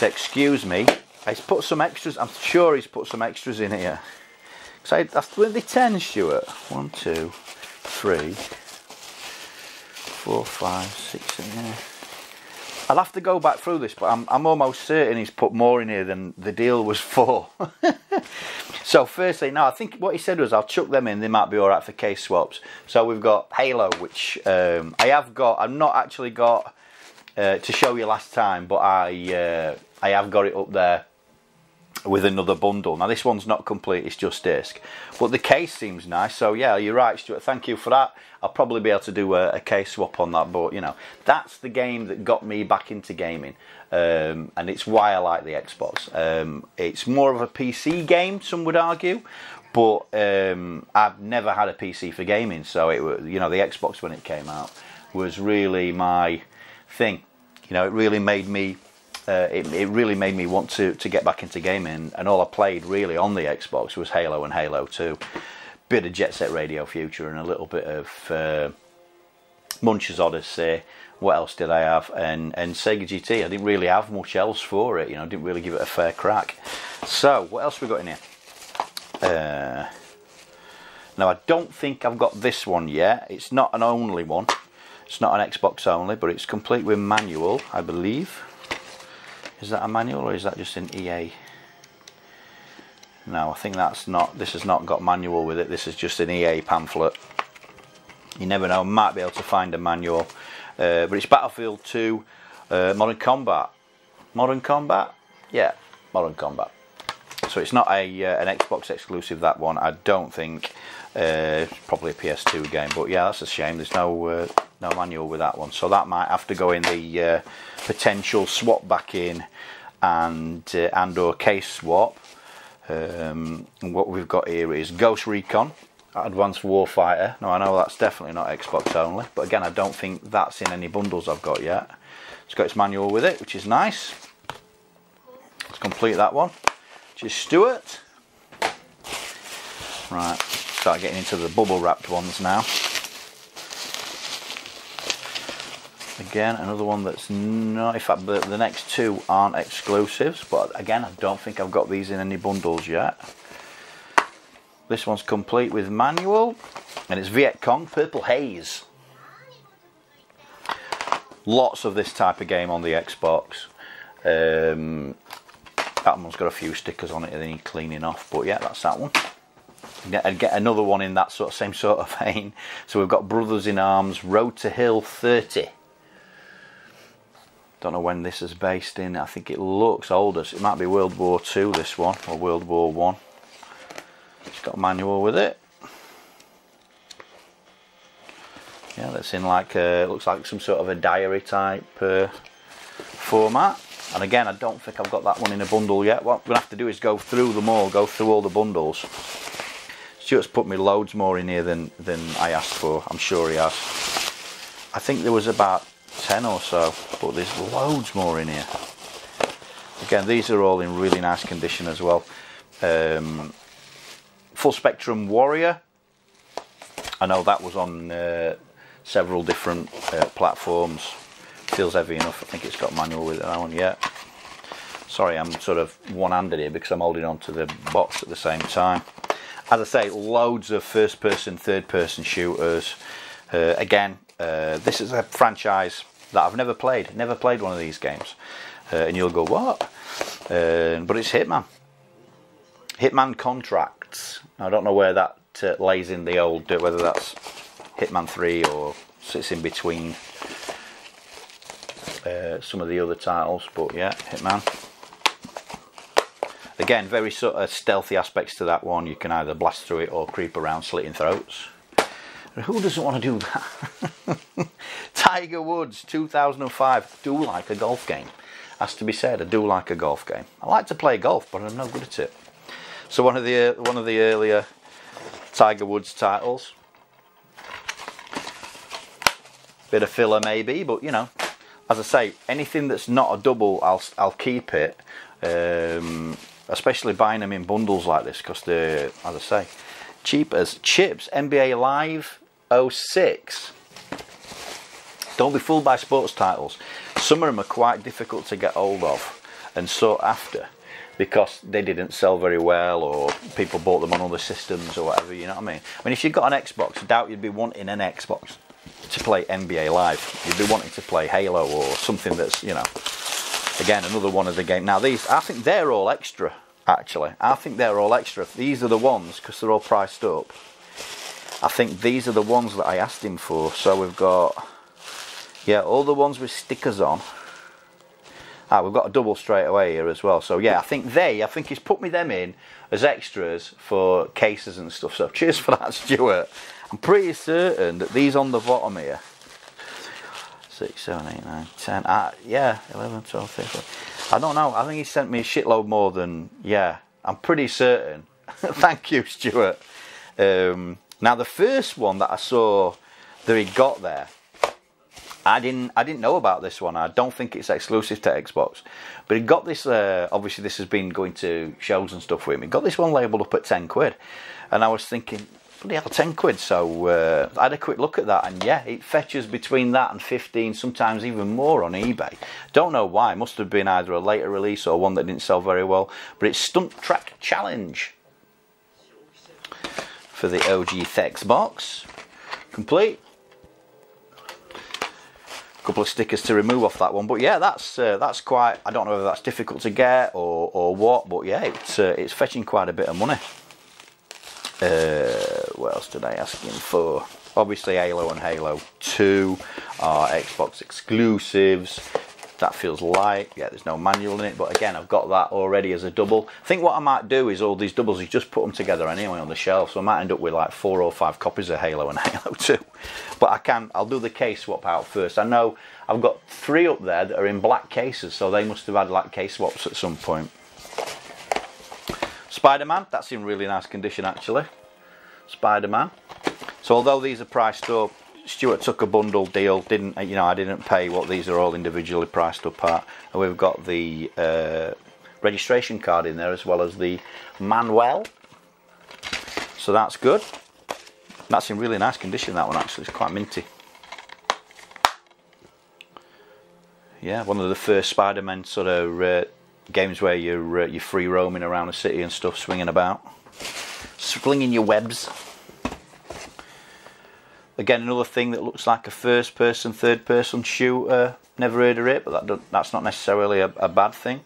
excuse me. He's put some extras. I'm sure he's put some extras in here. So that's 10, Stuart. 1, 2, 3, 4, 5, 6. Yeah. I'll have to go back through this, but I'm almost certain he's put more in here than the deal was for. So firstly, no, I think what he said was I'll chuck them in. They might be all right for case swaps. So we've got Halo, which I have got. I've not actually got to show you last time, but I have got it up there with another bundle. Now this one's not complete, it's just disc, but the case seems nice. So yeah, you're right, Stuart, thank you for that. I'll probably be able to do a case swap on that, but you know, that's the game that got me back into gaming, and it's why I like the Xbox. It's more of a PC game, some would argue, but I've never had a PC for gaming, so it was, you know, the Xbox when it came out was really my thing. You know, it really made me it really made me want to get back into gaming, and all I played really on the Xbox was Halo and Halo 2. Bit of Jet Set Radio Future and a little bit of Munch's Odyssey. What else did I have? And Sega GT. I didn't really have much else for it, you know, didn't really give it a fair crack. So, what else we got in here? Now, I don't think I've got this one yet. It's not an only one. It's not an Xbox only, but it's complete with manual, I believe. Is that a manual or is that just an EA? No, I think that's not. This has not got manual with it. This is just an EA pamphlet. You never know, might be able to find a manual. But it's Battlefield 2 Modern Combat. Modern Combat? Yeah, Modern Combat. So it's not an Xbox exclusive, that one, I don't think. Probably a PS2 game, but yeah, that's a shame. There's no manual with that one, so that might have to go in the potential swap back in and or case swap. And what we've got here is Ghost Recon Advanced Warfighter. Now I know that's definitely not Xbox only, but again I don't think that's in any bundles I've got yet. It's got its manual with it, which is nice. Let's complete that one, which is Stuart. Right, start getting into the bubble wrapped ones now. Again, another one that's not, in fact the next two aren't exclusives, but again I don't think I've got these in any bundles yet. This one's complete with manual, and it's Viet Cong Purple Haze. Lots of this type of game on the Xbox. That one's got a few stickers on it that need cleaning off, but yeah, that's that one. And get another one in that same sort of vein. So we've got Brothers in Arms Road to Hill 30. Don't know when this is based in. I think it looks older. So it might be World War II, this one, or World War One. It's got a manual with it. Yeah, that's in like looks like some sort of a diary type format. And again, I don't think I've got that one in a bundle yet. What I'm gonna have to do is go through them all, go through all the bundles. Stuart's put me loads more in here than I asked for. I'm sure he has. I think there was about 10 or so, but there's loads more in here. Again, these are all in really nice condition as well. Full Spectrum Warrior. I know that was on several different platforms. Feels heavy enough. I think it's got manual with it, that one, yeah. Sorry, I'm sort of one-handed here because I'm holding on to the box at the same time. As I say, loads of first-person, third-person shooters. Again, this is a franchise that I've never played one of these games. And you'll go, what? But it's Hitman. Hitman Contracts. I don't know where that lays in the old, whether that's Hitman 3 or sits in between some of the other titles, but yeah, Hitman. Again, very sort of stealthy aspects to that one. You can either blast through it or creep around slitting throats. Who doesn't want to do that? Tiger Woods 2005. Do like a golf game. Has to be said, I do like a golf game. I like to play golf, but I'm no good at it. So one of the earlier Tiger Woods titles. Bit of filler maybe, but you know, as I say, anything that's not a double, I'll keep it. Especially buying them in bundles like this, because they're, as I say, cheap as chips. NBA Live 06. Don't be fooled by sports titles. Some of them are quite difficult to get hold of and sought after because they didn't sell very well, or people bought them on other systems or whatever, you know what I mean? I mean, if you've got an Xbox, I doubt you'd be wanting an Xbox to play NBA Live. You'd be wanting to play Halo or something that's, you know, again, another one of the game. Now these, I think they're all extra, actually. I think they're all extra. These are the ones, because they're all priced up. I think these are the ones that I asked him for. So we've got, yeah, all the ones with stickers on. We've got a double straight away here as well. So yeah, I think he's put me them in as extras for cases and stuff. So cheers for that, Stuart. I'm pretty certain that these on the bottom here, 6, 7, 8, 9, 10, yeah, 11, 12, 13. I don't know. I think he sent me a shitload more than, yeah, I'm pretty certain. Thank you, Stuart. Now the first one that I saw that he got there, I didn't know about this one. I don't think it's exclusive to Xbox, but he got this. Obviously, this has been going to shows and stuff with him. He got this one labelled up at 10 quid, and I was thinking, bloody hell, 10 quid. So I had a quick look at that, and yeah, it fetches between that and 15, sometimes even more on eBay. Don't know why. It must have been either a later release or one that didn't sell very well. But it's Stunt Track Challenge for the OG Thex box, complete. Couple of stickers to remove off that one, but yeah, that's quite, I don't know whether that's difficult to get or what, but yeah, it's fetching quite a bit of money. What else did I ask him for? Obviously Halo and Halo 2 are Xbox exclusives. That feels light. Yeah, there's no manual in it, but again, I've got that already as a double. I think what I might do is all these doubles is just put them together anyway on the shelf, so I might end up with like 4 or 5 copies of Halo and Halo 2. But I'll do the case swap out first. I know I've got 3 up there that are in black cases, so they must have had like case swaps at some point. Spider-Man, that's in really nice condition actually. Spider-Man. So although these are priced up, Stuart took a bundle deal, didn't, you know, I didn't pay what these are all individually priced up at. And we've got the registration card in there as well as the manual. So that's good. That's in really nice condition, that one actually, it's quite minty. Yeah, one of the first Spider-Man sort of games where you're free roaming around the city and stuff, swinging about. Flinging your webs. Again, another thing that looks like a first-person, third-person shooter. Never heard of it, but that's not necessarily a bad thing.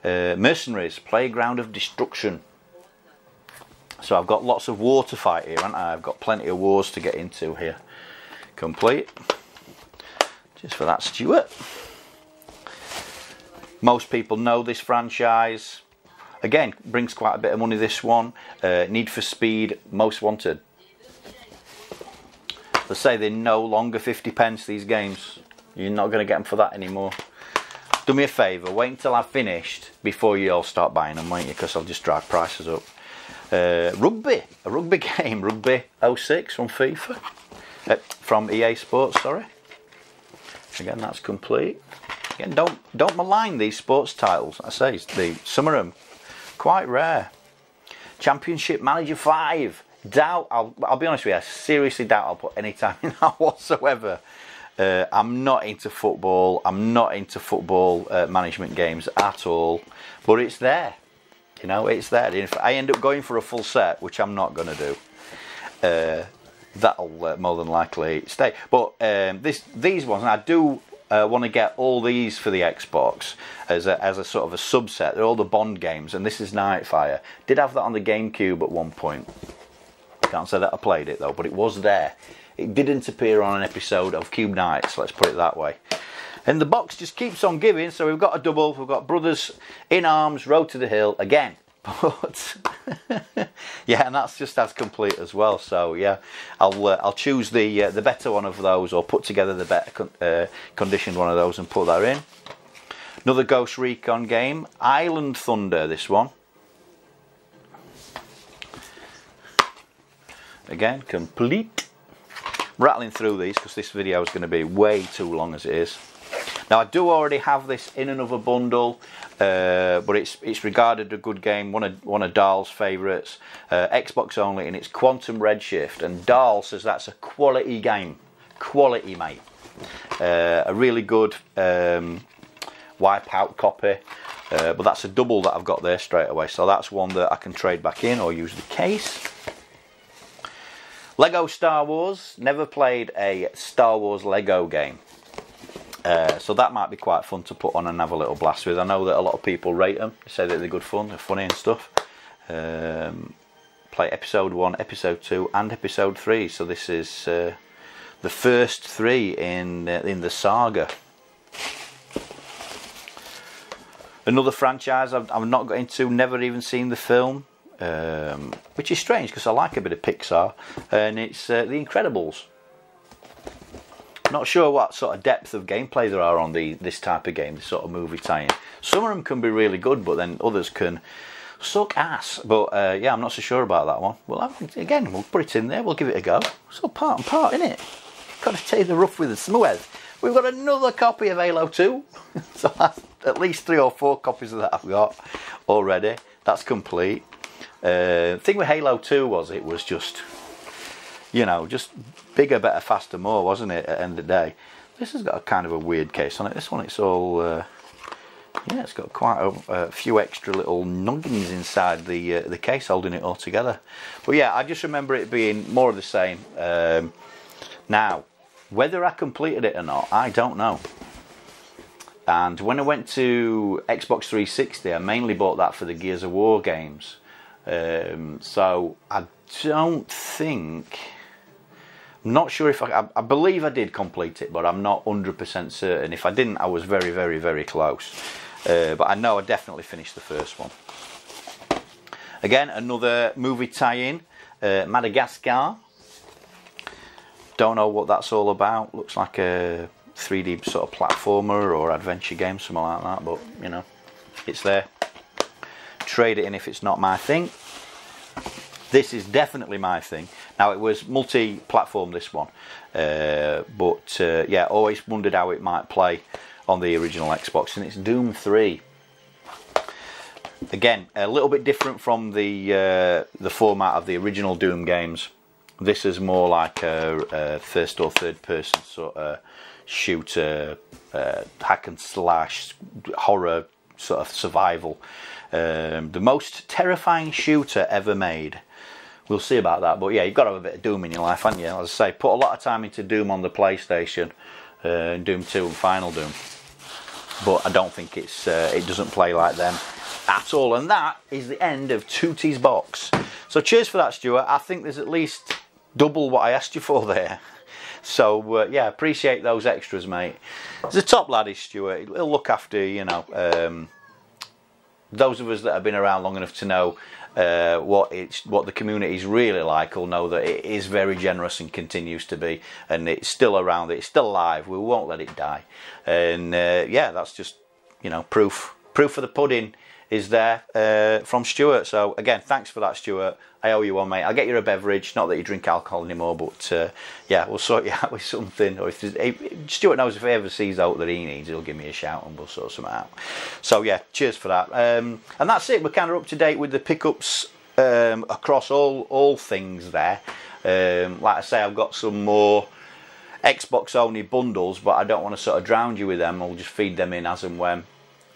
Mercenaries, Playground of Destruction. So I've got lots of war to fight here, haven't I? I've got plenty of wars to get into here. Complete. Just for that, Stuart. Most people know this franchise. Again, brings quite a bit of money, this one. Need for Speed, Most Wanted. They say they're no longer 50 pence, these games. You're not going to get them for that anymore. Do me a favour, wait until I've finished before you all start buying them, won't you? Because I'll just drive prices up. Rugby, a rugby game, Rugby 06 from FIFA. From EA Sports, sorry. Again, that's complete. Again, don't malign these sports titles. I say, some of them quite rare. Championship Manager 5. Doubt, I'll be honest with you, I seriously doubt I'll put any time in that whatsoever. I'm not into football. I'm not into football management games at all. But it's there. You know, it's there. If I end up going for a full set, which I'm not going to do, that'll more than likely stay. But these ones, and I do want to get all these for the Xbox as a sort of a subset. They're all the Bond games, and this is Nightfire. Did have that on the GameCube at one point. Can't say that I played it though, but it was there. It didn't appear on an episode of Cube Nights, let's put it that way. And the box just keeps on giving, so we've got a double. We've got Brothers in Arms, Road to the Hill again. But yeah, and that's just as complete as well. So yeah, I'll choose the better one of those, or put together the better conditioned one of those and put that in. Another Ghost Recon game, Island Thunder. This one. Again, complete. Rattling through these because this video is going to be way too long as it is. Now I do already have this in another bundle, but it's regarded a good game, one of Dahl's favourites, Xbox only, and it's Quantum Redshift. And Dahl says that's a quality game, quality mate. A really good Wipeout copy, but that's a double that I've got there straight away. So that's one that I can trade back in or use the case. Lego Star Wars. Never played a Star Wars Lego game. So that might be quite fun to put on and have a little blast with. I know that a lot of people rate them. They say that they're good fun, they're funny and stuff. Play episode 1, episode 2 and episode 3. So this is the first 3 in the saga. Another franchise I've not got into, never even seen the film. Which is strange because I like a bit of Pixar, and it's The Incredibles. Not sure what sort of depth of gameplay there are on this type of game, this sort of movie tie-in. Some of them can be really good, but then others can suck ass. But yeah, I'm not so sure about that one. Well, again, we'll put it in there, we'll give it a go. It's all part and part, isn't it? Got to take the rough with the smooth. We've got another copy of Halo 2. So that's at least 3 or 4 copies of that I've got already. That's complete. Thing with Halo 2 was it was just, you know, just bigger, better, faster, more, wasn't it, at the end of the day. This has got a kind of a weird case on it. This one, it's all, yeah, it's got quite a few extra little nuggins inside the case holding it all together. But yeah, I just remember it being more of the same. Now, whether I completed it or not, I don't know. And when I went to Xbox 360, I mainly bought that for the Gears of War games. So I don't think, I'm not sure if I believe I did complete it, but I'm not 100% certain. If I didn't, I was very, very, very close. But I know I definitely finished the first one. Again, another movie tie-in, Madagascar. Don't know what that's all about. Looks like a 3D sort of platformer or adventure game, something like that. But, you know, it's there. Trade it in if it's not my thing. This is definitely my thing. Now, it was multi-platform, this one. But, yeah, always wondered how it might play on the original Xbox. And it's Doom 3. Again, a little bit different from the format of the original Doom games. This is more like a first or third person sort of shooter, hack and slash, horror sort of survival. The most terrifying shooter ever made. We'll see about that, but yeah, you've got to have a bit of Doom in your life, haven't you? As I say, put a lot of time into Doom on the PlayStation, Doom 2 and Final Doom. But I don't think it doesn't play like them at all. And that is the end of Tooty's box. So cheers for that, Stuart. I think there's at least double what I asked you for there. So yeah, appreciate those extras, mate. He's a top lad, is Stuart. He'll look after, you know, those of us that have been around long enough to know what the community is really like will know that it is very generous and continues to be, and it's still around, it's still alive. We won't let it die. And yeah, that's just, you know, proof of the pudding is there from Stuart. So again, thanks for that, Stuart. I owe you one, mate. I'll get you a beverage. Not that you drink alcohol anymore, but yeah, we'll sort you out with something. Or if Stuart knows if he ever sees out that he needs, he'll give me a shout and we'll sort something out. So yeah, cheers for that. And that's it. We're kind of up to date with the pickups across all things there. Like I say, I've got some more Xbox only bundles, but I don't want to sort of drown you with them. I'll just feed them in as and when.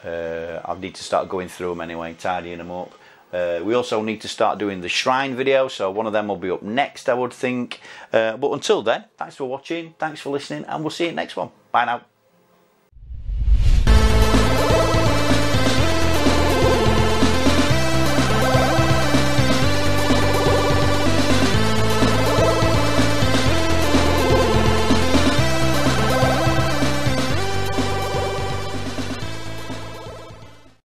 I need to start going through them anyway, tidying them up. We also need to start doing the shrine video, so one of them will be up next, I would think. But until then, thanks for watching, thanks for listening, and we'll see you next one. Bye now.